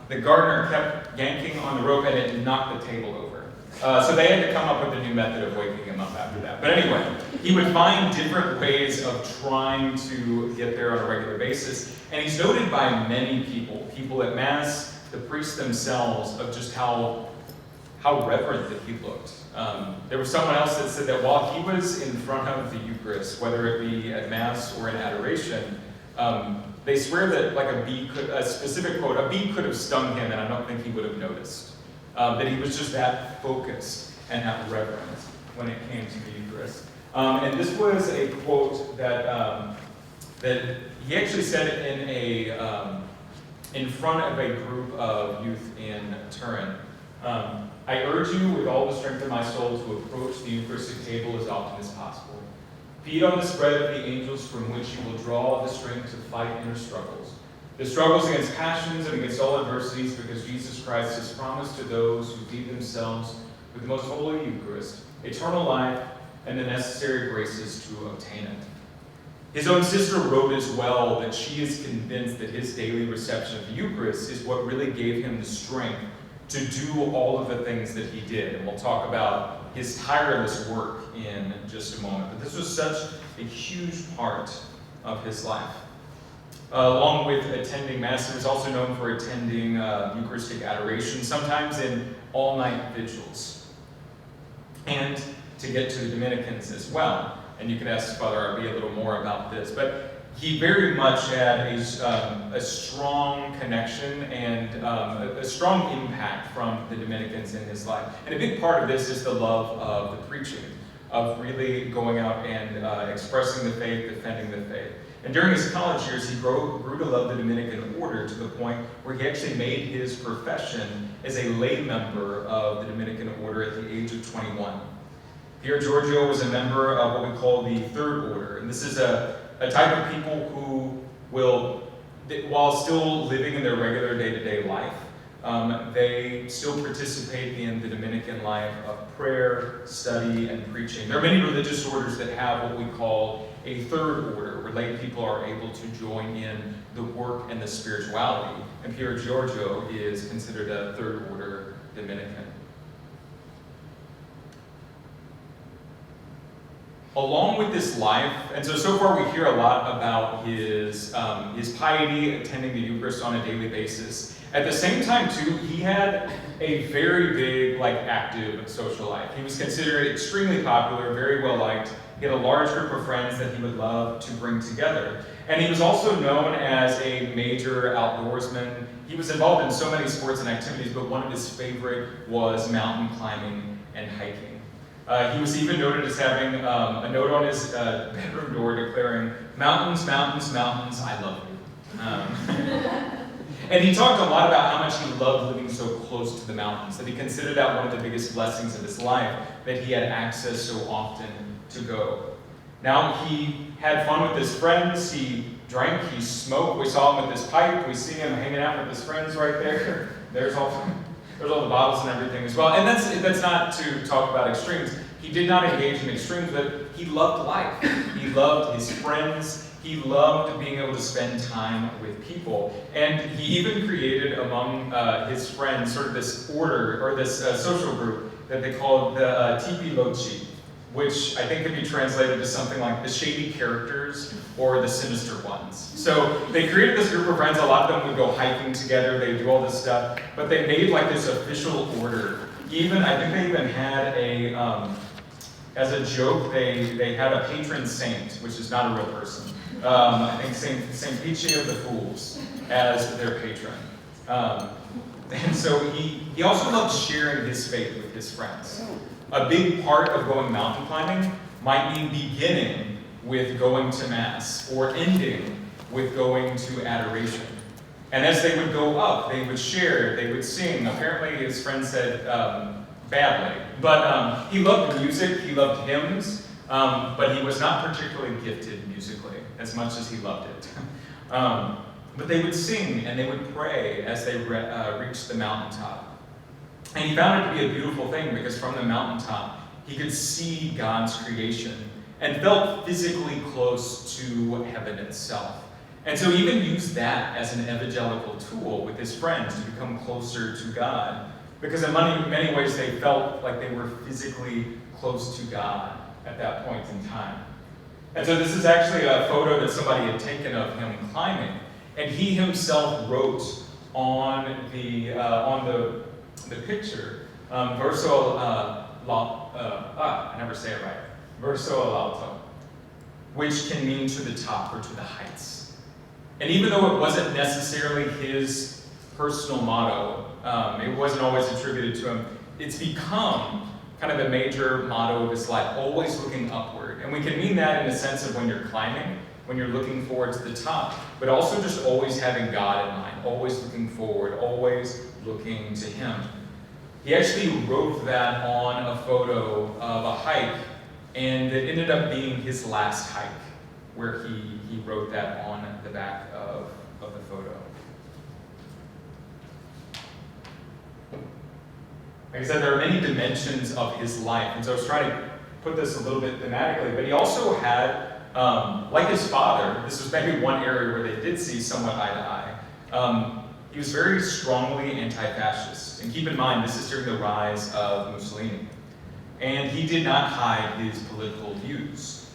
the gardener kept yanking on the rope and it knocked the table over. So they had to come up with a new method of waking him up after that. But anyway, he would find different ways of trying to get there on a regular basis, and he's noted by many people at Mass, the priests themselves, of just how reverent that he looked. There was someone else that said that while he was in front of the Eucharist, whether it be at Mass or in adoration, they swear that like a specific quote, a bee could have stung him and I don't think he would have noticed. That he was just that focused and that reverent when it came to the Eucharist. And this was a quote that he actually said in front of a group of youth in Turin. I urge you with all the strength of my soul to approach the Eucharistic table as often as possible. Feed on this bread of the angels from which you will draw the strength to fight inner struggles. The struggles against passions and against all adversities, because Jesus Christ has promised to those who feed themselves with the most holy Eucharist eternal life and the necessary graces to obtain it. His own sister wrote as well that she is convinced that his daily reception of the Eucharist is what really gave him the strength to do all of the things that he did. And we'll talk about his tireless work in just a moment. But this was such a huge part of his life. Along with attending Mass, he was also known for attending Eucharistic adoration, sometimes in all-night vigils. And to get to the Dominicans as well. And you can ask Father R.B. a little more about this. But he very much had a strong connection and a strong impact from the Dominicans in his life. And a big part of this is the love of the preaching, of really going out and expressing the faith, defending the faith. And during his college years, he grew to love the Dominican order to the point where he actually made his profession as a lay member of the Dominican order at the age of 21. Pier Giorgio was a member of what we call the Third Order. And this is a type of people who will, while still living in their regular day-to-day life, they still participate in the Dominican life of prayer, study, and preaching. There are many religious orders that have what we call a third order, where lay people are able to join in the work and the spirituality. And Pier Giorgio is considered a third order Dominican. Along with this life, and so far we hear a lot about his piety, attending the Eucharist on a daily basis. At the same time, too, he had a very big, active social life. He was considered extremely popular, very well liked. He had a large group of friends that he would love to bring together. And he was also known as a major outdoorsman. He was involved in so many sports and activities, but one of his favorite was mountain climbing and hiking. He was even noted as having a note on his bedroom door declaring, "Mountains, mountains, mountains, I love you." And he talked a lot about how much he loved living so close to the mountains, that he considered that one of the biggest blessings of his life, that he had access so often to go. Now, he had fun with his friends, he drank, he smoked, we saw him with his pipe, we see him hanging out with his friends right there. There's all the bottles and everything as well. And that's not to talk about extremes. He did not engage in extremes, but he loved life. He loved his friends. He loved being able to spend time with people. And he even created among his friends sort of this order, or this social group that they called the Tipi Loci, which I think could be translated to something like the shady characters or the sinister ones. So they created this group of friends. A lot of them would go hiking together. They would do all this stuff. But they made this official order. I think they even had as a joke, they had a patron saint, which is not a real person. I think Saint Pichi of the Fools as their patron. And so he also loved sharing his faith with his friends. A big part of going mountain climbing might mean beginning with going to Mass or ending with going to adoration. And as they would go up, they would share, they would sing. Apparently his friend said badly, but he loved music, he loved hymns, but he was not particularly gifted musically as much as he loved it. But they would sing and they would pray as they reached the mountaintop. And he found it to be a beautiful thing because from the mountaintop, he could see God's creation and felt physically close to heaven itself. And so he even used that as an evangelical tool with his friends to become closer to God. Because in many ways they felt like they were physically close to God at that point in time. And so this is actually a photo that somebody had taken of him climbing. And he himself wrote on the picture, verso I never say it right, verso all'alto, which can mean to the top or to the heights. And even though it wasn't necessarily his personal motto, it wasn't always attributed to him, it's become kind of a major motto of his life, always looking upward. And we can mean that in the sense of when you're climbing, when you're looking forward to the top, but also just always having God in mind, always looking forward, always looking to Him. He actually wrote that on a photo of a hike, and it ended up being his last hike, where he wrote that on the back of the photo. Like I said, there are many dimensions of his life, and so I was trying to put this a little bit thematically, but he also had, like his father, this was maybe one area where they did see somewhat eye to eye. he was very strongly anti-fascist. And keep in mind, this is during the rise of Mussolini. And he did not hide his political views.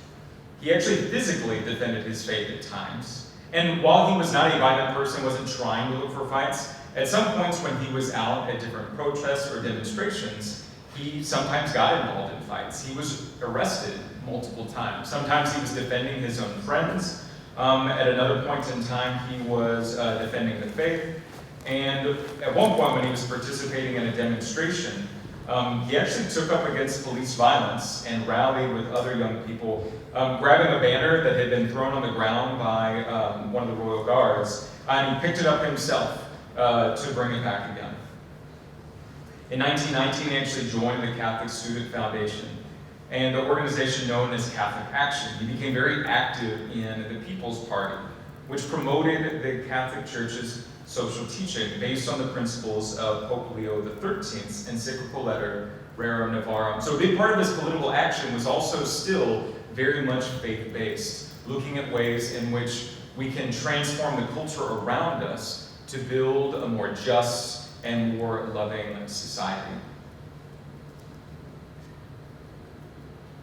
He actually physically defended his faith at times. And while he was not a violent person, wasn't trying to look for fights, at some points when he was out at different protests or demonstrations, he sometimes got involved in fights. He was arrested multiple times. Sometimes he was defending his own friends. At another point in time, he was defending the faith. And at one point when he was participating in a demonstration, he actually took up against police violence and rallied with other young people, grabbing a banner that had been thrown on the ground by one of the Royal Guards, and he picked it up himself to bring it back again. In 1919, he actually joined the Catholic Student Foundation and the organization known as Catholic Action. He became very active in the People's Party, which promoted the Catholic Church's social teaching based on the principles of Pope Leo XIII's encyclical letter, Rerum Novarum. So a big part of his political action was also still very much faith-based, looking at ways in which we can transform the culture around us to build a more just and more loving society.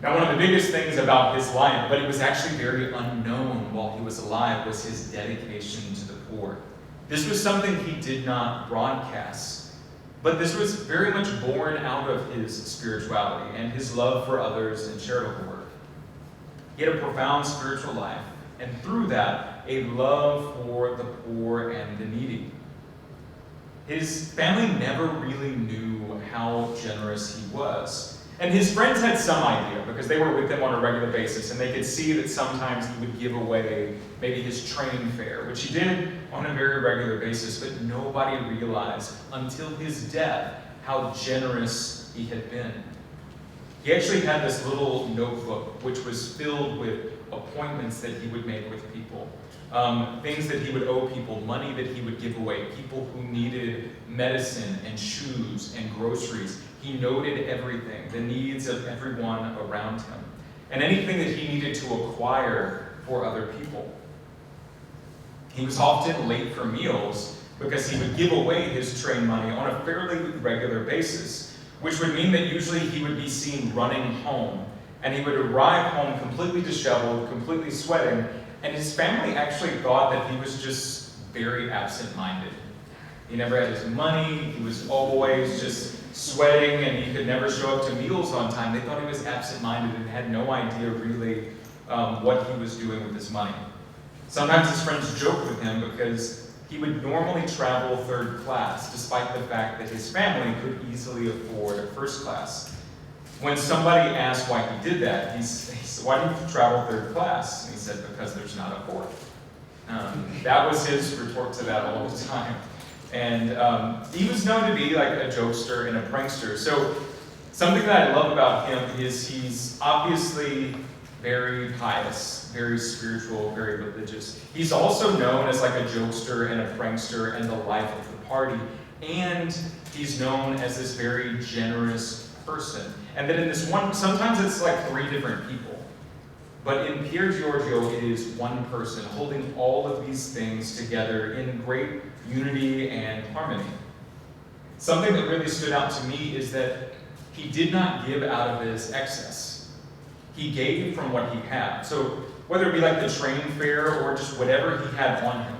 Now, one of the biggest things about his life, but it was actually very unknown while he was alive, was his dedication to the poor. This was something he did not broadcast, but this was very much born out of his spirituality and his love for others and charitable work. He had a profound spiritual life, and through that, a love for the poor and the needy. His family never really knew how generous he was. And his friends had some idea because they were with him on a regular basis, and they could see that sometimes he would give away maybe his train fare, which he did on a very regular basis, but nobody realized until his death how generous he had been. He actually had this little notebook which was filled with appointments that he would make with people, things that he would owe people, money that he would give away, people who needed medicine and shoes and groceries. He noted everything, the needs of everyone around him, and anything that he needed to acquire for other people. He was often late for meals because he would give away his train money on a fairly regular basis, which would mean that usually he would be seen running home, and he would arrive home completely disheveled, completely sweating, and his family actually thought that he was just very absent-minded. He never had his money, he was always just sweating, and he could never show up to meals on time. They thought he was absent-minded and had no idea really what he was doing with his money. Sometimes his friends joked with him because he would normally travel third class, despite the fact that his family could easily afford a first class. When somebody asked why he did that, he said, "Why do you travel third class?" And he said, "Because there's not a fourth." That was his retort to that all the time. And he was known to be like a jokester and a prankster. So something that I love about him is he's obviously very pious, very spiritual, very religious. He's also known as like a jokester and a prankster and the life of the party. And he's known as this very generous person. And then in this one, sometimes it's like 3 different people. But in Pier Giorgio, it is one person holding all of these things together in great unity and harmony. Something that really stood out to me is that he did not give out of his excess. He gave from what he had. So whether it be like the train fare or just whatever he had on him.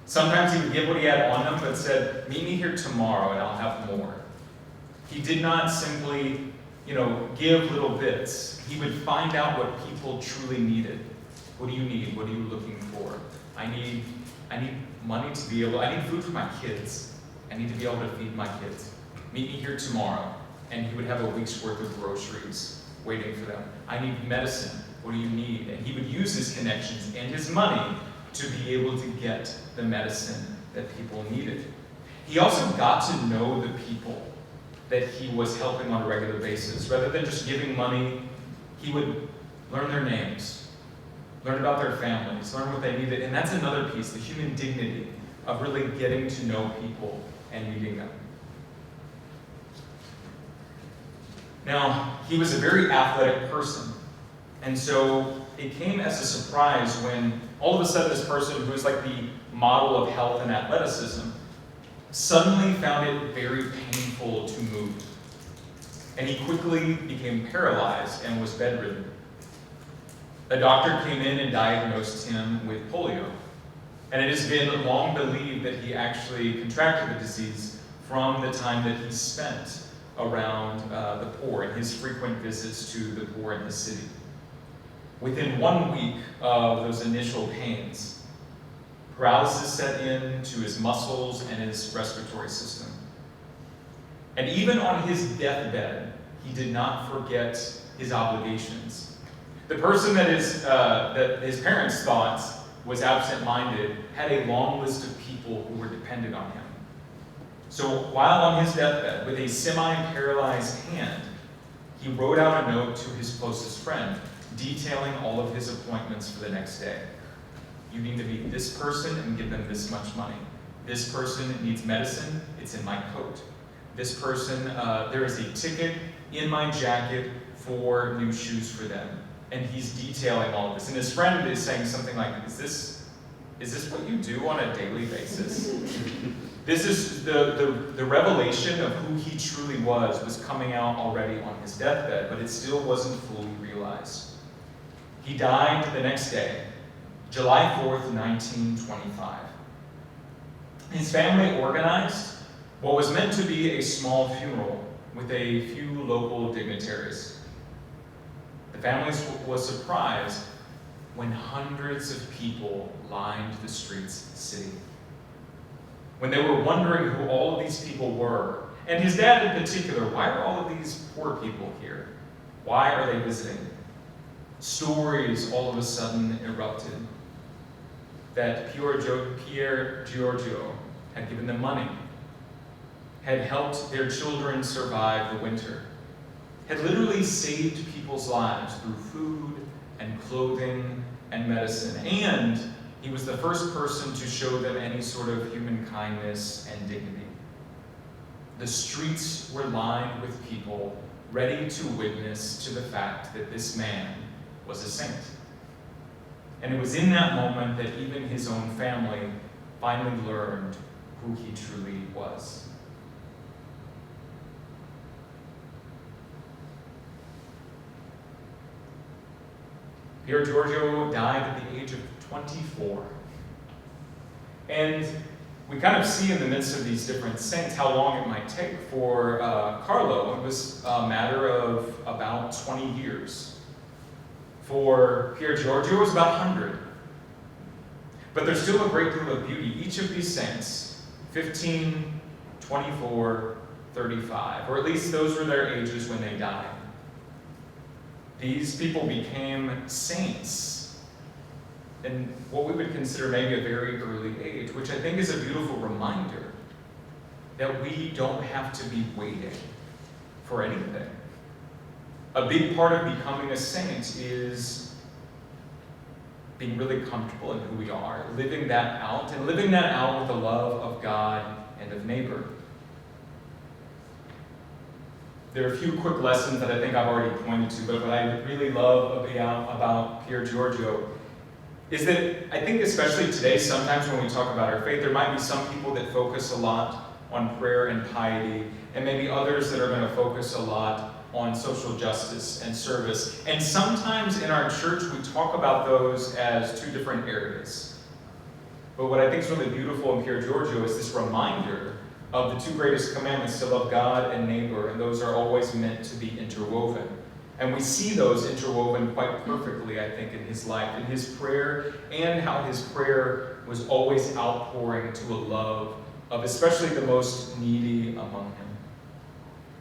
Sometimes he would give what he had on him, but said, "Meet me here tomorrow and I'll have more." He did not simply, give little bits. He would find out what people truly needed. What do you need? What are you looking for? I need money to be able, I need food for my kids. I need to be able to feed my kids. Meet me here tomorrow. And he would have a week's worth of groceries waiting for them. I need medicine. What do you need? And he would use his connections and his money to be able to get the medicine that people needed. He also got to know the people that he was helping on a regular basis. Rather than just giving money, he would learn their names, learn about their families, learn what they needed. And that's another piece, the human dignity of really getting to know people and meeting them. Now, he was a very athletic person. And so it came as a surprise when all of a sudden this person who was like the model of health and athleticism suddenly found it very painful to move. And he quickly became paralyzed and was bedridden. A doctor came in and diagnosed him with polio. And it has been long believed that he actually contracted the disease from the time that he spent around the poor and his frequent visits to the poor in the city. Within 1 week of those initial pains, paralysis set in to his muscles and his respiratory system. And even on his deathbed, he did not forget his obligations. The person that his parents thought was absent-minded had a long list of people who were dependent on him. So while on his deathbed, with a semi-paralyzed hand, he wrote out a note to his closest friend, detailing all of his appointments for the next day. You need to meet this person and give them this much money. This person needs medicine, it's in my coat. This person, there is a ticket in my jacket for new shoes for them. And he's detailing all of this. And his friend is saying something like, is this what you do on a daily basis? This is the revelation of who he truly was coming out already on his deathbed, but it still wasn't fully realized. He died the next day, July 4th, 1925. His family organized what was meant to be a small funeral with a few local dignitaries. The family was surprised when hundreds of people lined the streets of the city. When they were wondering who all of these people were, and his dad in particular, why are all of these poor people here? Why are they visiting? Stories all of a sudden erupted that Pier Giorgio had given them money, had helped their children survive the winter, had literally saved people's lives through food and clothing and medicine, and he was the first person to show them any sort of human kindness and dignity. The streets were lined with people ready to witness to the fact that this man was a saint. And it was in that moment that even his own family finally learned who he truly was. Pier Giorgio died at the age of 24. And we kind of see in the midst of these different saints how long it might take. For Carlo, it was a matter of about 20 years. For Pier Giorgio, it was about 100. But there's still a great deal of beauty. Each of these saints, 15, 24, 35, or at least those were their ages when they died. These people became saints in what we would consider maybe a very early age, which I think is a beautiful reminder that we don't have to be waiting for anything. A big part of becoming a saint is being really comfortable in who we are, living that out, and living that out with the love of God and of neighbor. There are a few quick lessons that I think I've already pointed to, but what I really love about Pier Giorgio is that I think especially today, sometimes when we talk about our faith, there might be some people that focus a lot on prayer and piety, and maybe others that are going to focus a lot on social justice and service. And sometimes in our church, we talk about those as two different areas. But what I think is really beautiful in Pier Giorgio is this reminder of the two greatest commandments, to love God and neighbor, and those are always meant to be interwoven. And we see those interwoven quite perfectly, I think, in his life, in his prayer, and how his prayer was always outpouring to a love of especially the most needy among him.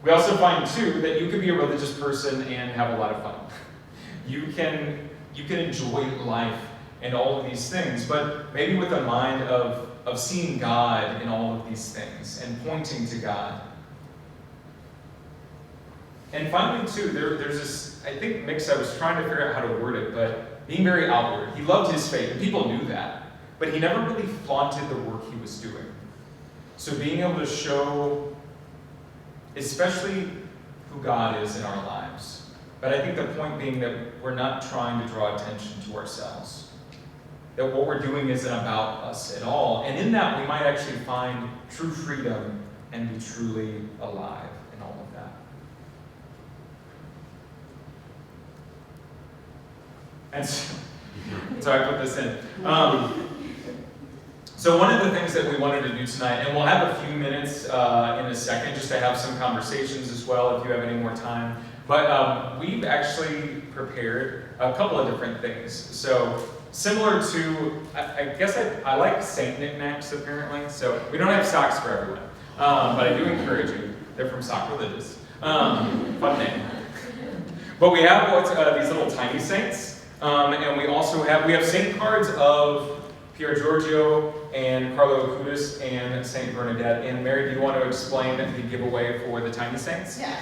We also find, too, that you can be a religious person and have a lot of fun. You can enjoy life and all of these things, but maybe with a mind of seeing God in all of these things and pointing to God. And finally, too, there's this, I think, mix. I was trying to figure out how to word it, but being very outward. He loved his faith, and people knew that, but he never really flaunted the work he was doing. So being able to show, especially who God is in our lives. But I think the point being that we're not trying to draw attention to ourselves. that what we're doing isn't about us at all. And in that, we might actually find true freedom and be truly alive in all of that. And so I put this in. So one of the things that we wanted to do tonight, and we'll have a few minutes in a second just to have some conversations as well if you have any more time, but we've actually prepared a couple of different things. So similar to, I guess I like saint knickknacks apparently, so we don't have socks for everyone, but I do encourage you. They're from Sock Religious. Fun name. But we have these little tiny saints, and we also have saint cards of Pier Giorgio and Carlo Acutis and Saint Bernadette. And Mary, do you want to explain the giveaway for the tiny saints? Yes.